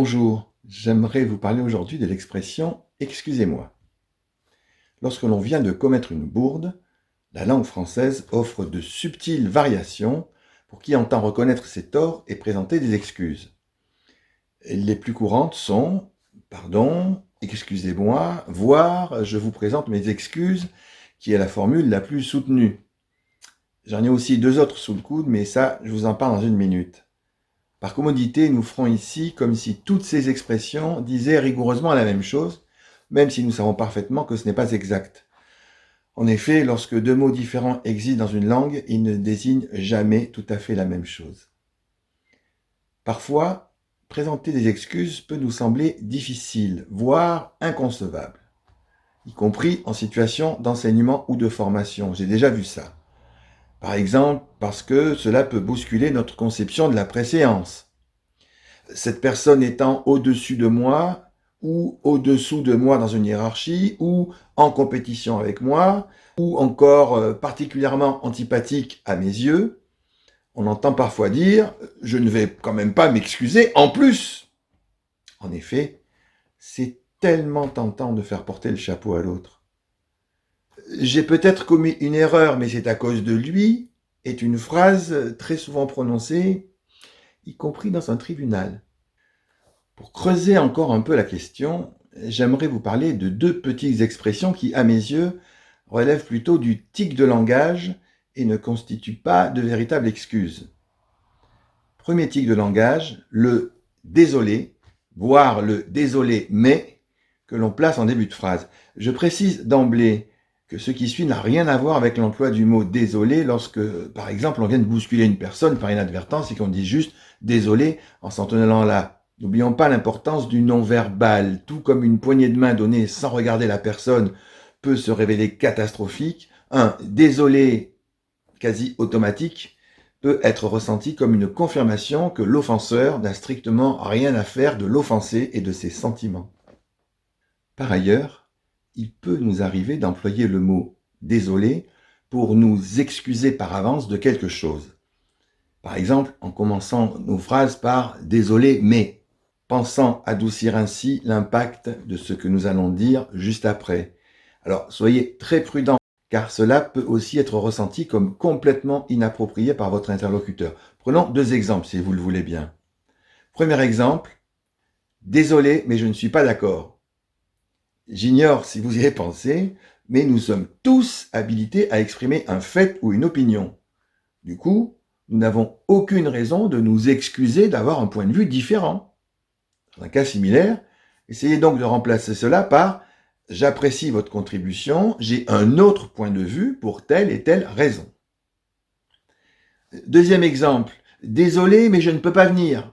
Bonjour, j'aimerais vous parler aujourd'hui de l'expression « excusez-moi ». Lorsque l'on vient de commettre une bourde, la langue française offre de subtiles variations pour qui entend reconnaître ses torts et présenter des excuses. Les plus courantes sont « pardon »,« excusez-moi », voire « je vous présente mes excuses » qui est la formule la plus soutenue. J'en ai aussi deux autres sous le coude, mais ça, je vous en parle dans une minute. Par commodité, nous ferons ici comme si toutes ces expressions disaient rigoureusement la même chose, même si nous savons parfaitement que ce n'est pas exact. En effet, lorsque deux mots différents existent dans une langue, ils ne désignent jamais tout à fait la même chose. Parfois, présenter des excuses peut nous sembler difficile, voire inconcevable, y compris en situation d'enseignement ou de formation. J'ai déjà vu ça. Par exemple, parce que cela peut bousculer notre conception de la préséance. Cette personne étant au-dessus de moi, ou au-dessous de moi dans une hiérarchie, ou en compétition avec moi, ou encore particulièrement antipathique à mes yeux, on entend parfois dire « je ne vais quand même pas m'excuser en plus ». En effet, c'est tellement tentant de faire porter le chapeau à l'autre. J'ai peut-être commis une erreur, mais c'est à cause de lui, est une phrase très souvent prononcée, y compris dans un tribunal. Pour creuser encore un peu la question, j'aimerais vous parler de deux petites expressions qui, à mes yeux, relèvent plutôt du tic de langage et ne constituent pas de véritables excuses. Premier tic de langage, le « désolé », voire le « désolé mais » que l'on place en début de phrase. Je précise d'emblée que ce qui suit n'a rien à voir avec l'emploi du mot « désolé » lorsque, par exemple, on vient de bousculer une personne par inadvertance et qu'on dit juste « désolé » en s'en tenant là. N'oublions pas l'importance du non-verbal. Tout comme une poignée de main donnée sans regarder la personne peut se révéler catastrophique, un « désolé » quasi automatique peut être ressenti comme une confirmation que l'offenseur n'a strictement rien à faire de l'offensé et de ses sentiments. Par ailleurs, il peut nous arriver d'employer le mot « désolé » pour nous excuser par avance de quelque chose. Par exemple, en commençant nos phrases par « désolé mais », pensant adoucir ainsi l'impact de ce que nous allons dire juste après. Alors, soyez très prudents, car cela peut aussi être ressenti comme complètement inapproprié par votre interlocuteur. Prenons deux exemples, si vous le voulez bien. Premier exemple, « Désolé, mais je ne suis pas d'accord ». J'ignore si vous y avez pensé, mais nous sommes tous habilités à exprimer un fait ou une opinion. Du coup, nous n'avons aucune raison de nous excuser d'avoir un point de vue différent. Dans un cas similaire, essayez donc de remplacer cela par « j'apprécie votre contribution, j'ai un autre point de vue pour telle et telle raison ». Deuxième exemple, « désolé, mais je ne peux pas venir ».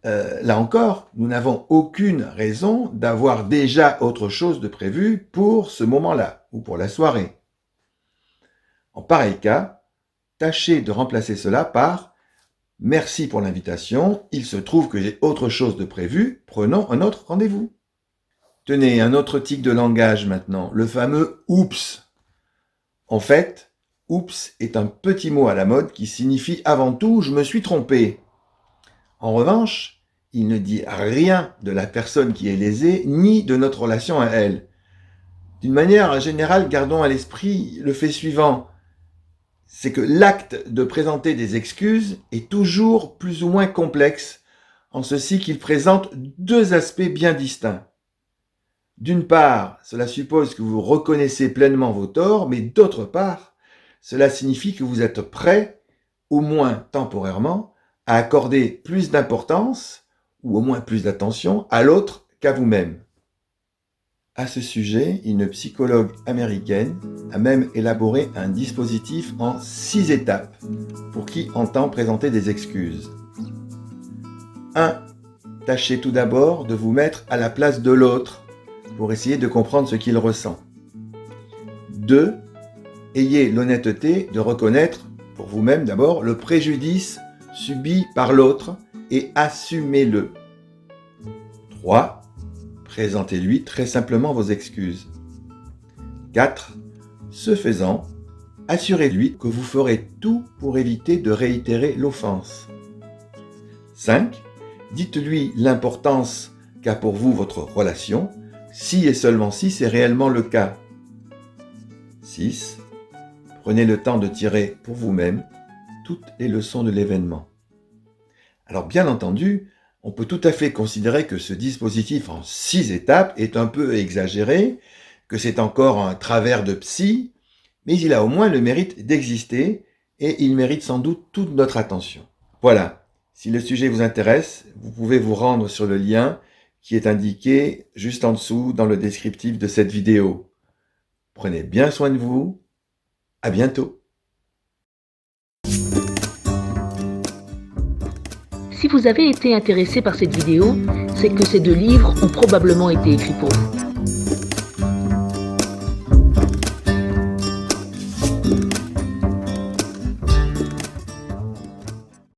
Là encore, nous n'avons aucune raison d'avoir déjà autre chose de prévu pour ce moment-là, ou pour la soirée. En pareil cas, tâchez de remplacer cela par « merci pour l'invitation, il se trouve que j'ai autre chose de prévu, prenons un autre rendez-vous ». Tenez, un autre tic de langage maintenant, le fameux « oups ». En fait, « oups » est un petit mot à la mode qui signifie avant tout « je me suis trompé ». En revanche, il ne dit rien de la personne qui est lésée, ni de notre relation à elle. D'une manière générale, gardons à l'esprit le fait suivant, c'est que l'acte de présenter des excuses est toujours plus ou moins complexe, en ceci qu'il présente deux aspects bien distincts. D'une part, cela suppose que vous reconnaissez pleinement vos torts, mais d'autre part, cela signifie que vous êtes prêt, au moins temporairement, à accorder plus d'importance, ou au moins plus d'attention, à l'autre qu'à vous-même. À ce sujet, une psychologue américaine a même élaboré un dispositif en 6 étapes pour qui entend présenter des excuses. 1. Tâchez tout d'abord de vous mettre à la place de l'autre pour essayer de comprendre ce qu'il ressent. 2. Ayez l'honnêteté de reconnaître pour vous-même d'abord le préjudice subi par l'autre et assumez-le. 3. Présentez-lui très simplement vos excuses. 4. Ce faisant, assurez-lui que vous ferez tout pour éviter de réitérer l'offense. 5. Dites-lui l'importance qu'a pour vous votre relation, si et seulement si c'est réellement le cas. 6. Prenez le temps de tirer pour vous-même toutes les leçons de l'événement. Alors bien entendu, on peut tout à fait considérer que ce dispositif en 6 étapes est un peu exagéré, que c'est encore un travers de psy, mais il a au moins le mérite d'exister et il mérite sans doute toute notre attention. Voilà, si le sujet vous intéresse, vous pouvez vous rendre sur le lien qui est indiqué juste en dessous dans le descriptif de cette vidéo. Prenez bien soin de vous, à bientôt. Si vous avez été intéressé par cette vidéo, c'est que ces 2 livres ont probablement été écrits pour vous.